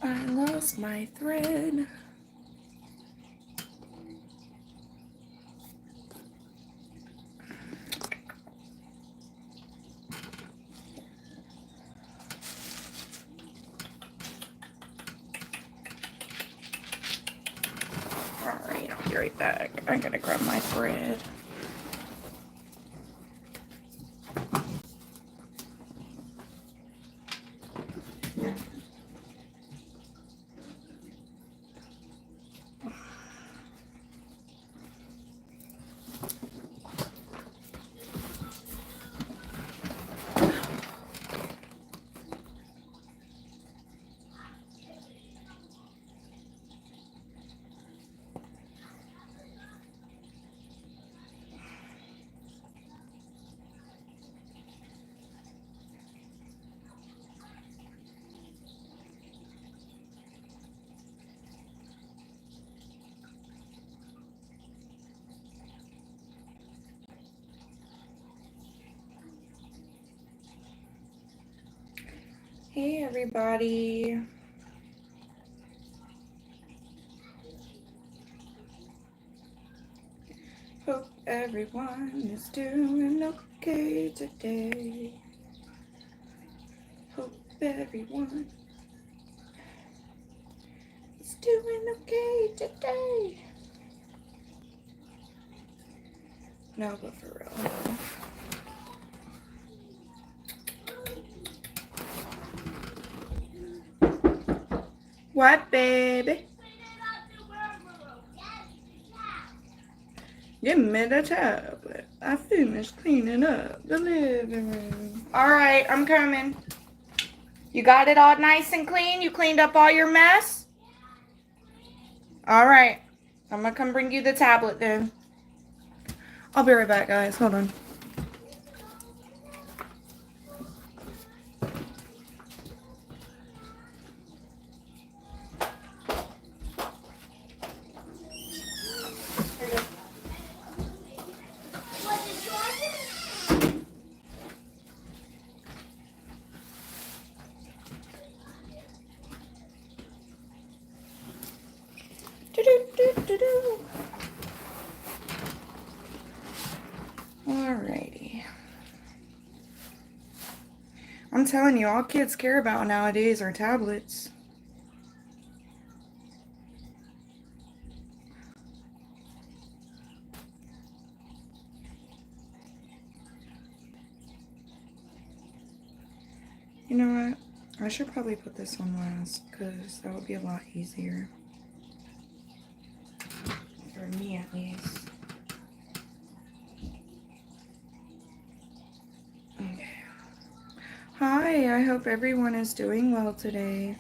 I lost my thread. Alright, I'll be right back. I gotta grab my thread. Hey everybody. Hope everyone is doing okay today. Hope everyone is doing okay today. No, but for real. What, baby? Give me the tablet. I finished cleaning up the living room. All right, I'm coming. You got it all nice and clean? You cleaned up all your mess? All right. I'm going to come bring you the tablet then. I'll be right back, guys. Hold on. Alrighty. I'm telling you, all kids care about nowadays are tablets. You know what? I should probably put this one last because that would be a lot easier. For me, at least. Okay. Hi, I hope everyone is doing well today.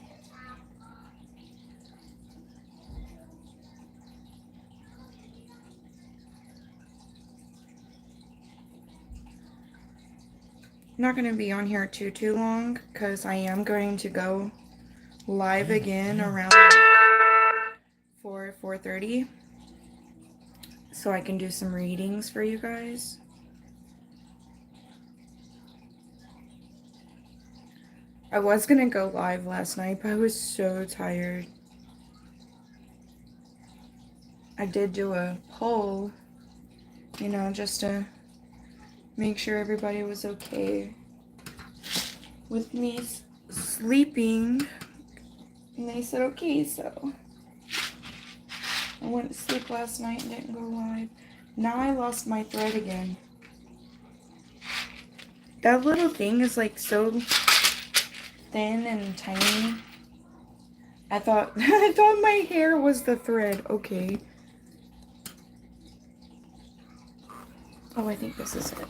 I'm not going to be on here too long because I am going to go live again around 4:30 so I can do some readings for you guys. I was going to go live last night, but I was so tired. I did do a poll, you know, just to make sure everybody was okay with me sleeping. And they said okay, so I went to sleep last night and didn't go live. Now I lost my thread again. That little thing is like so thin and tiny. I thought my hair was the thread. Okay. Oh, I think this is it.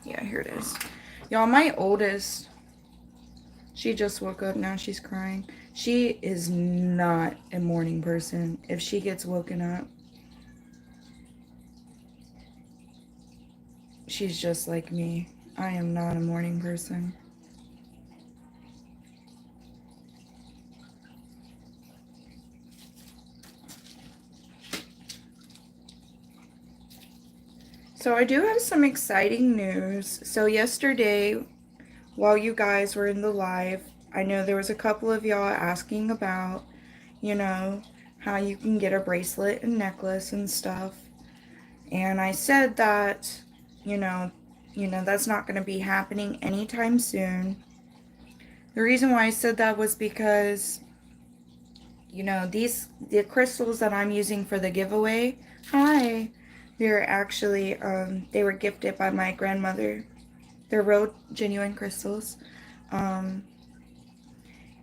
Yeah, here it is. Y'all, my oldest, she just woke up. Now she's crying. She is not a morning person. If she gets woken up, she's just like me. I am not a morning person. So I do have some exciting news. So yesterday, while you guys were in the live, I know there was a couple of y'all asking about, you know, how you can get a bracelet and necklace and stuff. And I said that, you know, that's not going to be happening anytime soon. The reason why I said that was because, the crystals that I'm using for the giveaway, hi, they're actually, they were gifted by my grandmother. They're real genuine crystals.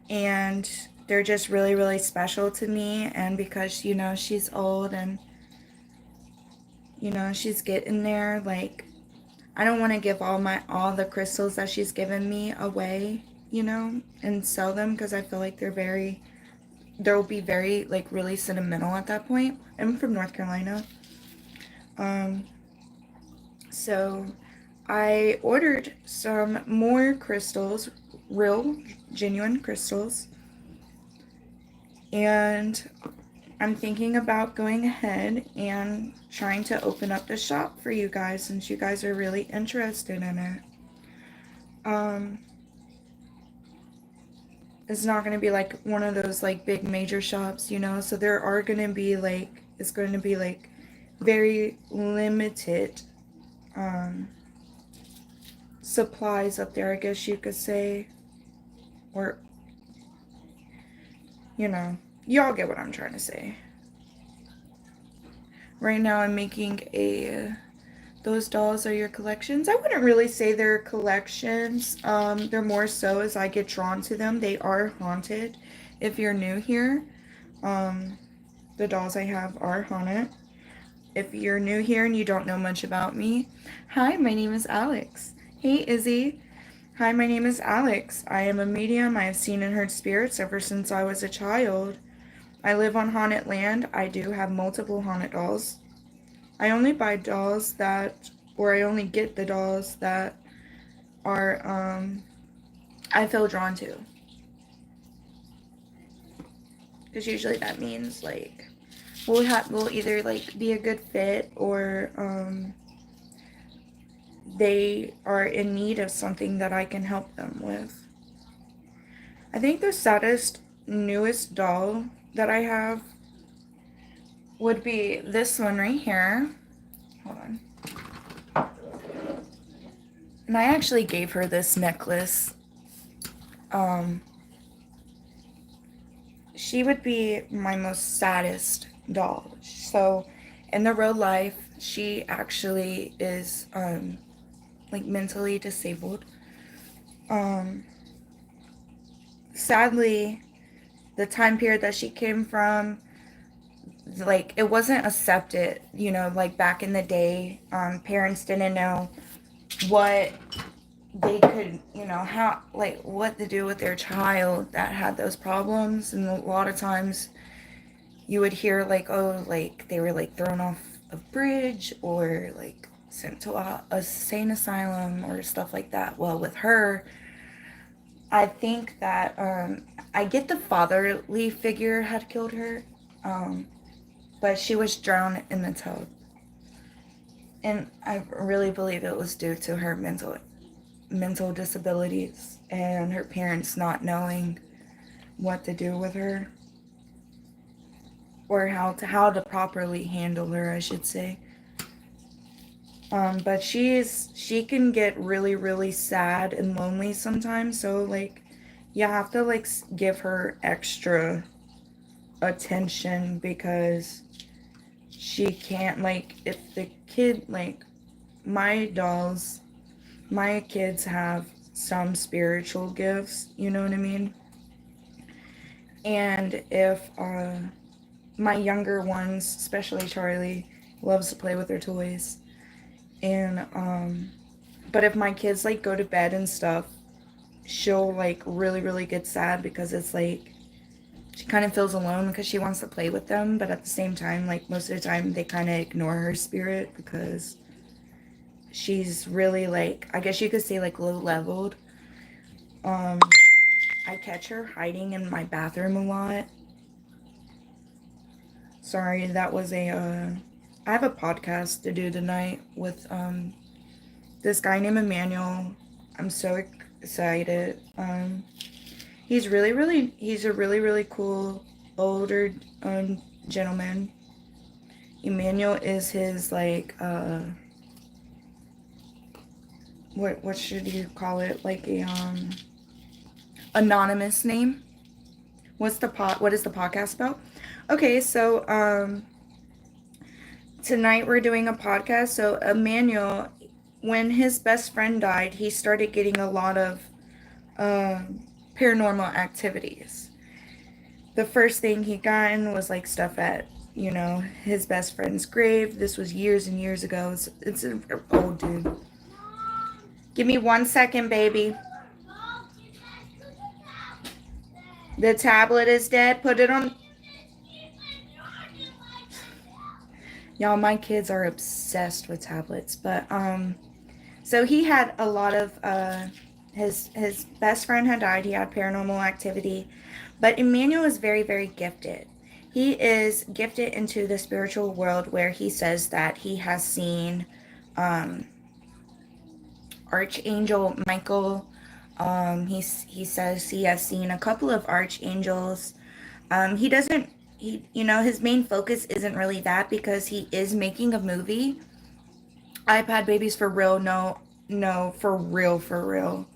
And they're just really, really special to me. And because, she's old and, she's getting there, like, I don't want to give all the crystals that she's given me away, and sell them, because I feel like they'll be very, like, really sentimental at that point. I'm from North Carolina. So I ordered some more crystals, real genuine crystals, and I'm thinking about going ahead and trying to open up the shop for you guys, since you guys are really interested in it. It's not going to be like one of those like big major shops, so there are going to be like, it's going to be like very limited supplies up there, I guess you could say. Or, y'all get what I'm trying to say. Right now I'm making those dolls are your collections. I wouldn't really say they're collections. They're more so as I get drawn to them. They are haunted. If you're new here, the dolls I have are haunted. If you're new here and you don't know much about me, hi, my name is Alex. Hey, Izzy. Hi, my name is Alex. I am a medium. I have seen and heard spirits ever since I was a child. I live on haunted land. I do have multiple haunted dolls. I only buy dolls I only get the dolls that are, I feel drawn to. Because usually that means, like, we'll either, like, be a good fit, or, they are in need of something that I can help them with. I think the saddest, newest doll that I have would be this one right here. Hold on. And I actually gave her this necklace. She would be my most saddest doll. So, in the real life, she actually is, like, mentally disabled. Sadly, the time period that she came from, like, it wasn't accepted, like back in the day. Parents didn't know what they could, how, like, what to do with their child that had those problems. And a lot of times you would hear, like, oh, like, they were, like, thrown off a bridge, or, like, sent to a insane asylum or stuff like that. Well, with her, I think that, I get the fatherly figure had killed her, but she was drowned in the tub. And I really believe it was due to her mental disabilities and her parents not knowing what to do with her, or how to properly handle her, I should say. But she can get really, really sad and lonely sometimes. So, like, you have to, like, give her extra attention, because she can't, like, if the kid, like, my kids have some spiritual gifts, you know what I mean? And if my younger ones, especially Charlie, loves to play with their toys. And but if my kids like go to bed and stuff, she'll like really really get sad because it's like she kind of feels alone because she wants to play with them, but at the same time, like most of the time they kind of ignore her spirit because she's really like, I guess you could say like low leveled. um I catch her hiding in my bathroom a lot. Sorry, that was a I have a podcast to do tonight with this guy named Emmanuel. I'm so excited. He's a really really cool older gentleman. Emmanuel is his like what should you call it? Like a anonymous name. What is the podcast about? Okay, so tonight we're doing a podcast. So Emmanuel, when his best friend died, he started getting a lot of paranormal activities. The first thing he gotten was like stuff at, you know, his best friend's grave. This was years and years ago. It's an old dude. Give me 1 second, baby. The tablet is dead. Put it on. Y'all, my kids are obsessed with tablets. But so he had a lot of his best friend had died. He had paranormal activity, but Emmanuel is very very gifted. He is gifted into the spiritual world where he says that he has seen Archangel Michael. He says he has seen a couple of archangels. He doesn't. He, you know, his main focus isn't really that because he is making a movie. iPad babies for real. No, no, for real, for real.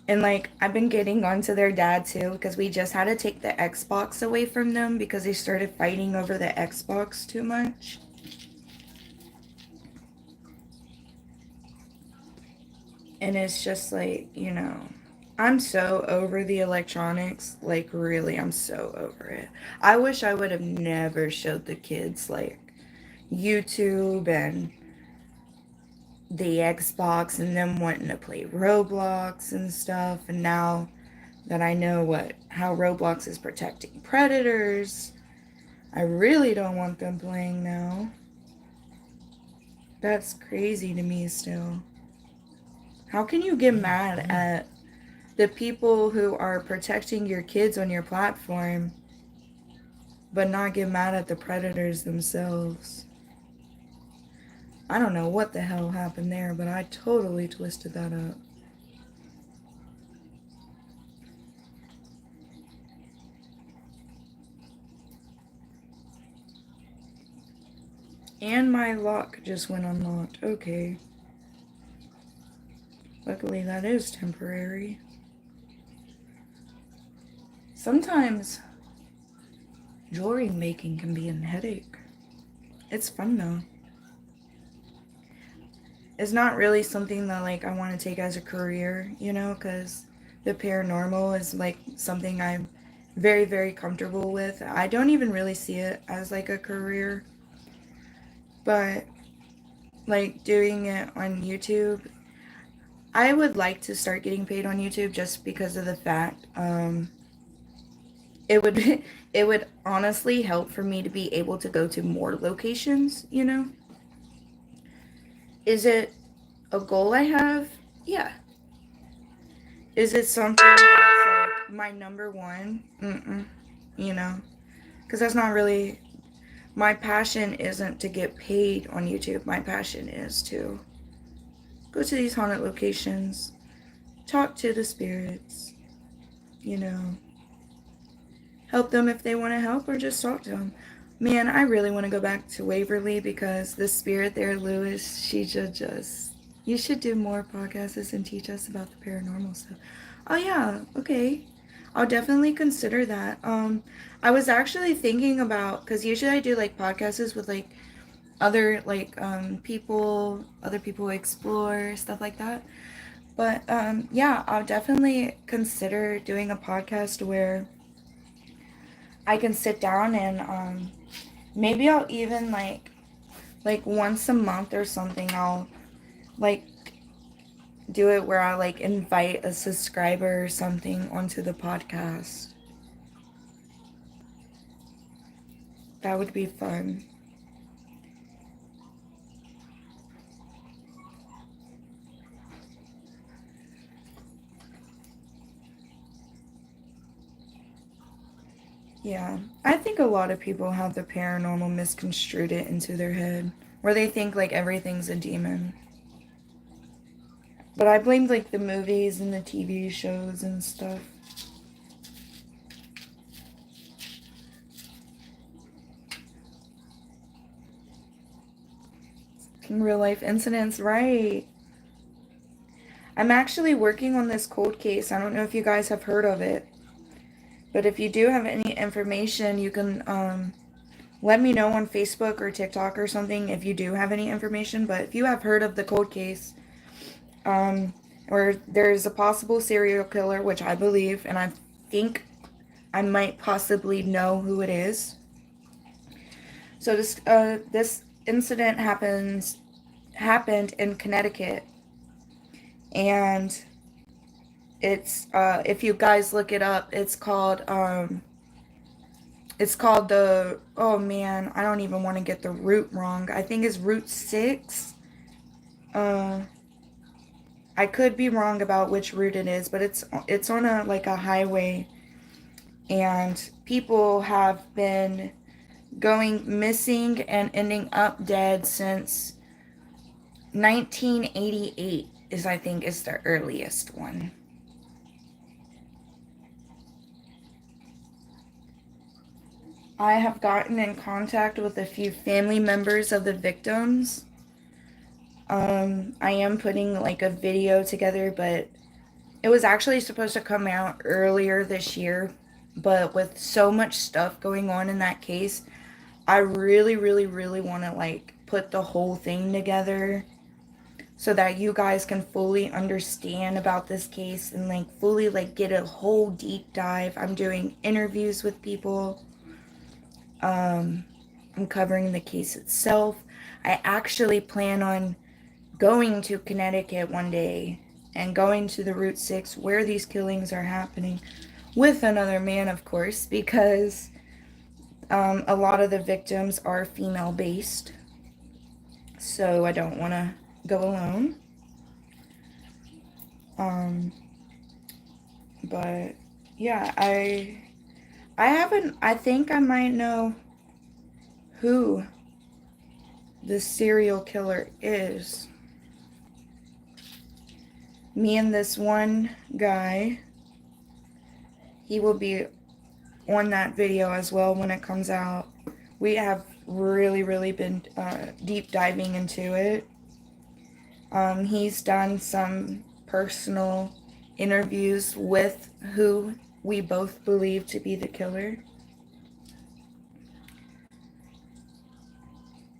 And like I've been getting onto their dad too because we just had to take the Xbox away from them because they started fighting over the Xbox too much. And it's just like, you know, I'm so over the electronics. Like, really, I'm so over it. I wish I would have never showed the kids, like, YouTube and the Xbox and them wanting to play Roblox and stuff. And now that I know how Roblox is protecting predators, I really don't want them playing now. That's crazy to me still. How can you get mad at the people who are protecting your kids on your platform, but not get mad at the predators themselves? I don't know what the hell happened there, but I totally twisted that up. And my lock just went unlocked. Okay. Luckily that is temporary. Sometimes jewelry making can be a headache. It's fun though. It's not really something that like I want to take as a career, you know, because the paranormal is like something I'm very, very comfortable with. I don't even really see it as like a career, but like doing it on YouTube, I would like to start getting paid on YouTube just because of the fact it would it would honestly help for me to be able to go to more locations, you know. Is it a goal I have? Yeah. Is it something that's like my number one? You know, because that's not really my passion. Isn't to get paid on YouTube. My passion is to go to these haunted locations, talk to the spirits, you know, help them if they want to help or just talk to them. Man, I really want to go back to Waverly because the spirit there, Lewis, she just, you should do more podcasts and teach us about the paranormal stuff. Oh yeah, okay. I'll definitely consider that. I was actually thinking about, because usually I do like podcasts with like other like other people who explore, stuff like that. But yeah, I'll definitely consider doing a podcast where I can sit down and maybe I'll even like once a month or something, I'll like do it where I like invite a subscriber or something onto the podcast. That would be fun. Yeah, I think a lot of people have the paranormal misconstrued it into their head, where they think like everything's a demon. But I blamed like the movies and the TV shows and stuff. Real life incidents, right? I'm actually working on this cold case. I don't know if you guys have heard of it. But if you do have any information, you can let me know on Facebook or TikTok or something if you do have any information. But if you have heard of the cold case, or there's a possible serial killer, which I believe, and I think I might possibly know who it is. So this incident happened in Connecticut, and it's if you guys look it up, it's called the, oh man, I don't even want to get the route wrong. I think it's Route 6. I could be wrong about which route it is, but it's on a like a highway, and people have been going missing and ending up dead since 1988 is, I think, is the earliest one. I have gotten in contact with a few family members of the victims. I am putting like a video together, but it was actually supposed to come out earlier this year, but with so much stuff going on in that case, I really, really, really want to like put the whole thing together so that you guys can fully understand about this case and like fully like get a whole deep dive. I'm doing interviews with people. I'm covering the case itself. I actually plan on going to Connecticut one day and going to the Route 6 where these killings are happening with another man, of course, because a lot of the victims are female based. So I don't want to go alone. But yeah, I think I might know who the serial killer is. Me and this one guy, he will be on that video as well when it comes out. We have really, really been deep diving into it. He's done some personal interviews with who we both believe to be the killer.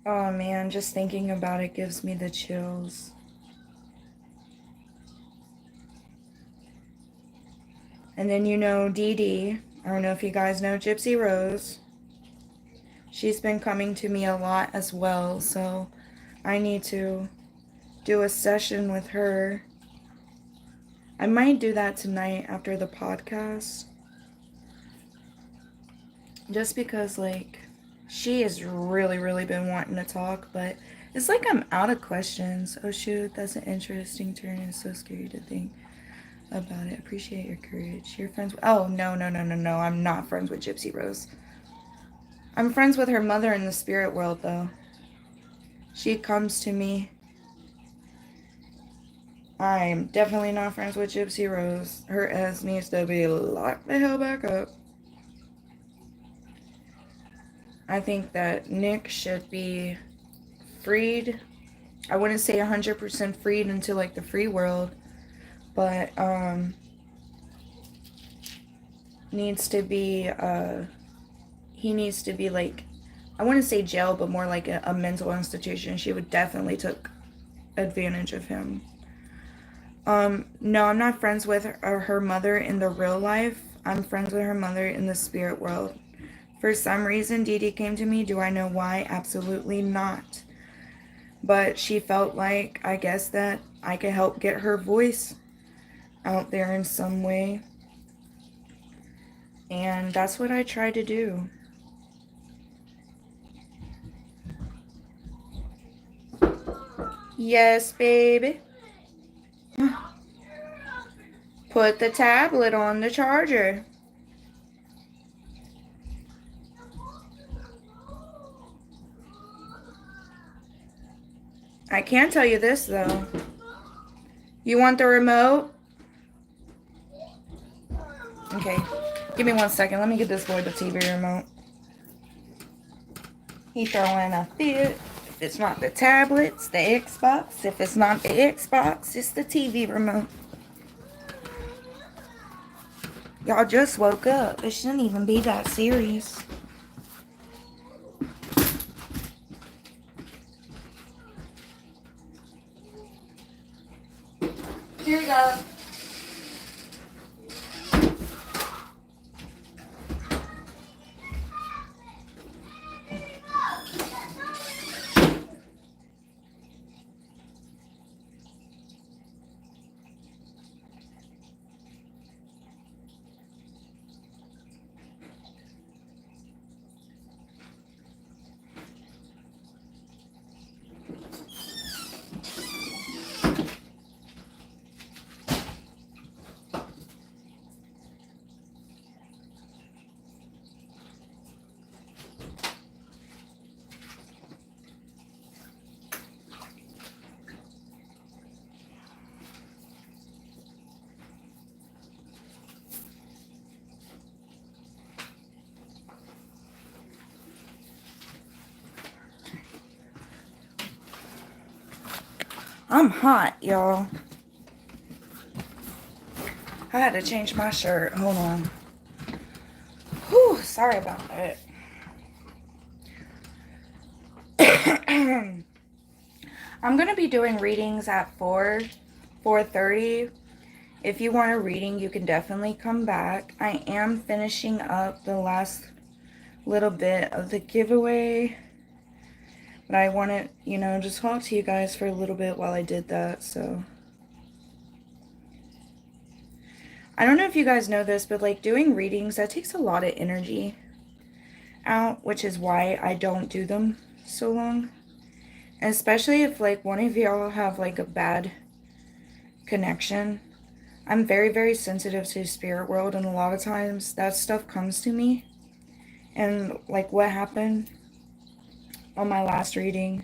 Oh man, just thinking about it gives me the chills. And then you know Dee Dee. I don't know if you guys know Gypsy Rose. She's been coming to me a lot as well, so I need to do a session with her. I might do that tonight after the podcast. Just because, like, she has really, really been wanting to talk, but it's like I'm out of questions. Oh shoot, that's an interesting turn. It's so scary to think about it. Appreciate your courage. You're friends with... Oh, no. I'm not friends with Gypsy Rose. I'm friends with her mother in the spirit world, though. She comes to me. I am definitely not friends with Gypsy Rose. Her ass needs to be locked the hell back up. I think that Nick should be freed. I wouldn't say 100% freed into, like, the free world. But, needs to be, he needs to be, like, I wouldn't say jail, but more like a mental institution. She would definitely took advantage of him. No, I'm not friends with her mother in the real life. I'm friends with her mother in the spirit world. For some reason, Dee Dee came to me. Do I know why? Absolutely not. But she felt like, I guess, that I could help get her voice out there in some way. And that's what I try to do. Yes, baby. Put the tablet on the charger. I can tell you this, though. You want the remote? Okay. Give me 1 second. Let me get this boy the TV remote. He's throwing a fit. If it's not the tablet, it's the Xbox. If it's not the Xbox, it's the TV remote. Y'all just woke up. It shouldn't even be that serious. Here you go. I'm hot, y'all. I had to change my shirt. Hold on. Whew, sorry about that. I'm going to be doing readings at 4:30. If you want a reading, you can definitely come back. I am finishing up the last little bit of the giveaway. But I want to, just talk to you guys for a little bit while I did that, so. I don't know if you guys know this, but like doing readings, that takes a lot of energy out, which is why I don't do them so long. And especially if like one of y'all have like a bad connection. I'm very, very sensitive to the spirit world, and a lot of times that stuff comes to me. And like what happened on my last reading,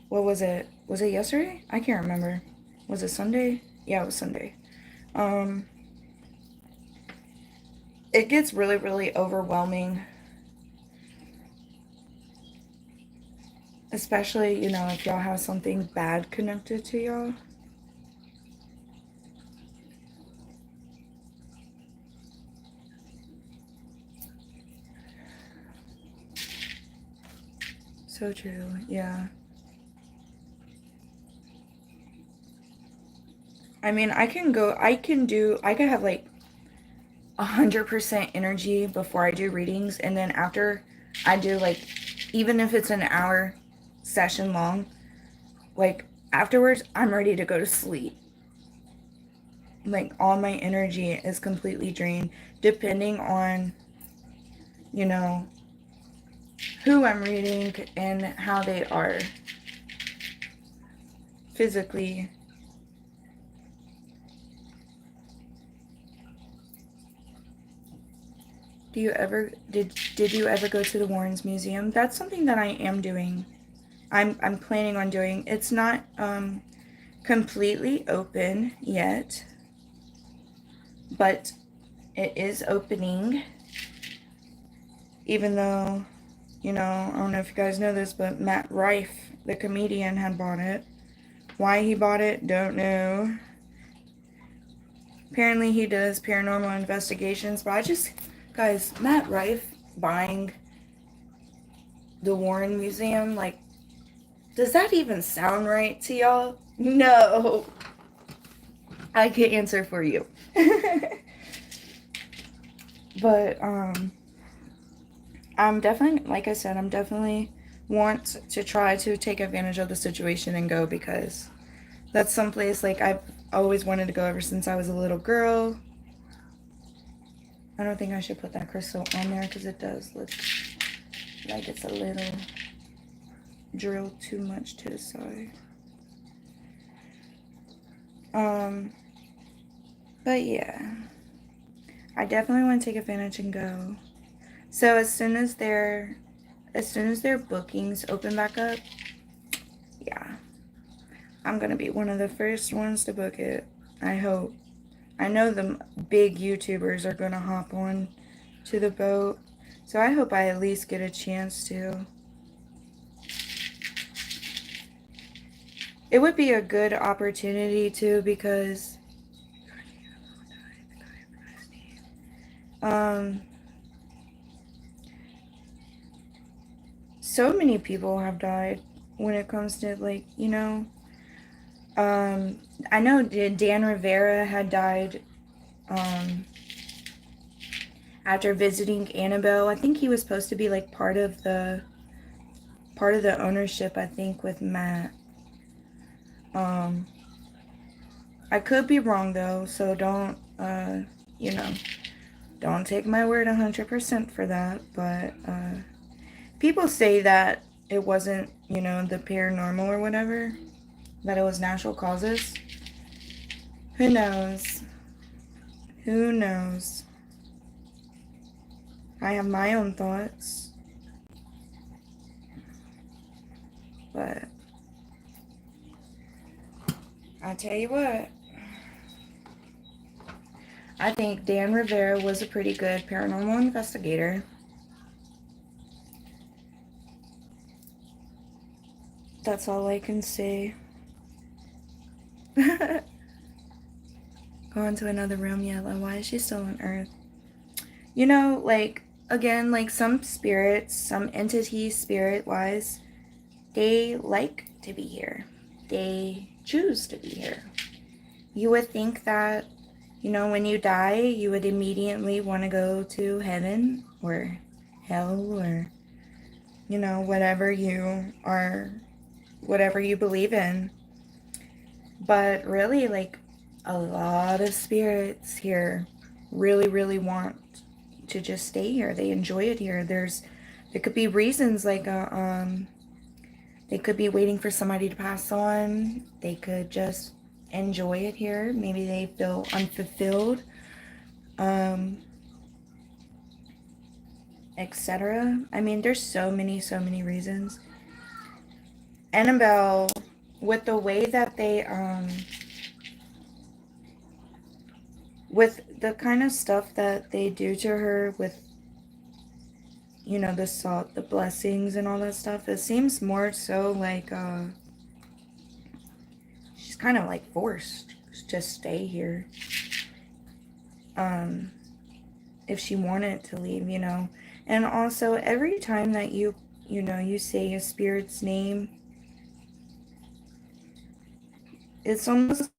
what was it? Was it yesterday? I can't remember. Was it Sunday? Yeah, it was Sunday. It gets really, really overwhelming. Especially, if y'all have something bad connected to y'all. So true, yeah. I mean, I can have like 100% energy before I do readings, and then after I do like, even if it's an hour session long, like afterwards I'm ready to go to sleep. Like all my energy is completely drained, depending on who I'm reading and how they are physically. Did you ever go to the Warrens Museum? That's something that I am doing. I'm planning on doing. It's not completely open yet, but it is opening. Even though, I don't know if you guys know this, but Matt Rife, the comedian, had bought it. Why he bought it, don't know. Apparently he does paranormal investigations, but guys, Matt Rife buying the Warren Museum, like, does that even sound right to y'all? No. I can't answer for you. But, I'm definitely, like I said, I'm definitely want to try to take advantage of the situation and go, because that's someplace like I've always wanted to go ever since I was a little girl. I don't think I should put that crystal on there because it does look like it's a little drilled too much to the side. But yeah, I definitely want to take advantage and go. So as soon as their bookings open back up, yeah, I'm gonna be one of the first ones to book it. I hope. I know the big YouTubers are gonna hop on to the boat, so I hope I at least get a chance to. It would be a good opportunity too, because so many people have died when it comes to, like, you know, I know Dan Rivera had died after visiting Annabelle. I think he was supposed to be like part of the ownership, I think, with Matt. I could be wrong though, so don't you know, don't take my word 100% for that, but people say that it wasn't, you know, the paranormal or whatever, that it was natural causes. Who knows? Who knows? I have my own thoughts, but I tell you what, I think Dan Rivera was a pretty good paranormal investigator. That's all I can say. Going to another room, yeah, like, why is she still on Earth? You know, like, again, like some spirits, some entities, spirit-wise, they like to be here. They choose to be here. You would think that, you know, when you die, you would immediately want to go to heaven or hell, or, you know, whatever you believe in. But really, like, a lot of spirits here really, really want to just stay here. They enjoy it here. There could be reasons, like they could be waiting for somebody to pass on. They could just enjoy it here. Maybe they feel unfulfilled, etc. I mean, there's so many reasons. Annabelle, with the way that they with the kind of stuff that they do to her, with, you know, the salt, the blessings and all that stuff, it seems more so like she's kind of like forced to stay here. If she wanted to leave, you know. And also, every time that you know, you say a spirit's name, it's almost